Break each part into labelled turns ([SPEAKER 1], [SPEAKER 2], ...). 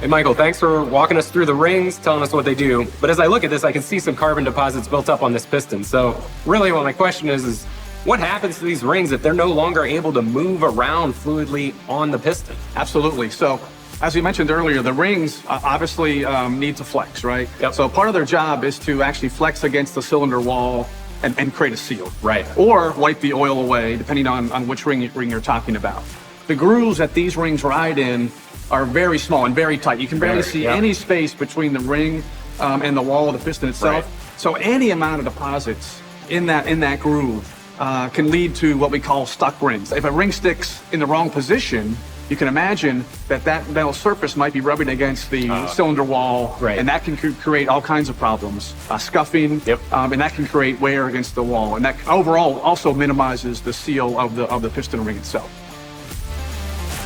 [SPEAKER 1] Michael, thanks for walking us through the rings, telling us what they do. But as I look at this, I can see some carbon deposits built up on this piston. So really what my question is what happens to these rings if they're no longer able to move around fluidly on the piston?
[SPEAKER 2] Absolutely. So as we mentioned earlier, the rings obviously need to flex, right?
[SPEAKER 1] Yep.
[SPEAKER 2] So part of their job is to actually flex against the cylinder wall and create a seal.
[SPEAKER 1] Right.
[SPEAKER 2] Or wipe the oil away, depending on which ring you're talking about. The grooves that these rings ride in are very small and very tight. You can barely see any space between the ring and the wall of the piston itself. Right. So any amount of deposits in that groove can lead to what we call stuck rings. If a ring sticks in the wrong position, you can imagine that metal surface might be rubbing against the cylinder wall, and that can create all kinds of problems, scuffing, and that can create wear against the wall, and that overall also minimizes the seal of the piston ring itself.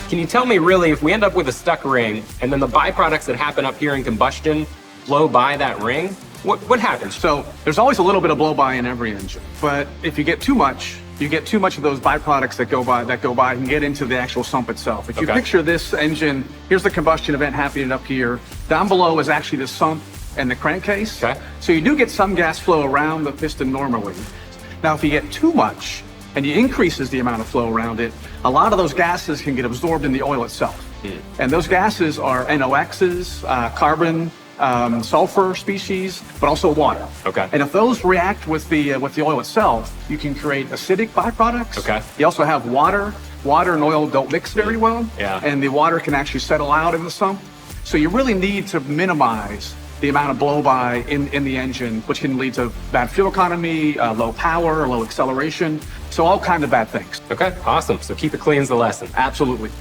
[SPEAKER 1] Can you tell me really, if we end up with a stuck ring and then the byproducts that happen up here in combustion blow by that ring, what happens?
[SPEAKER 2] So there's always a little bit of blow by in every engine, but if you get too much, you get too much of those byproducts that go by and get into the actual sump itself. If you picture this engine, here's the combustion event happening up here. Down below is actually the sump and the crankcase.
[SPEAKER 1] Okay.
[SPEAKER 2] So you do get some gas flow around the piston normally. Now, if you get too much and you increases the amount of flow around it, a lot of those gases can get absorbed in the oil itself. And those gases are NOx's, carbon, sulfur species, but also water.
[SPEAKER 1] Okay.
[SPEAKER 2] And if those react with the oil itself, you can create acidic byproducts.
[SPEAKER 1] Okay.
[SPEAKER 2] You also have water. Water and oil don't mix very well.
[SPEAKER 1] Yeah.
[SPEAKER 2] And the water can actually settle out in the sump. So you really need to minimize the amount of blow-by in the engine, which can lead to bad fuel economy, low power, low acceleration. So all kinds of bad things.
[SPEAKER 1] Okay, awesome. So keep it clean is the lesson.
[SPEAKER 2] Absolutely.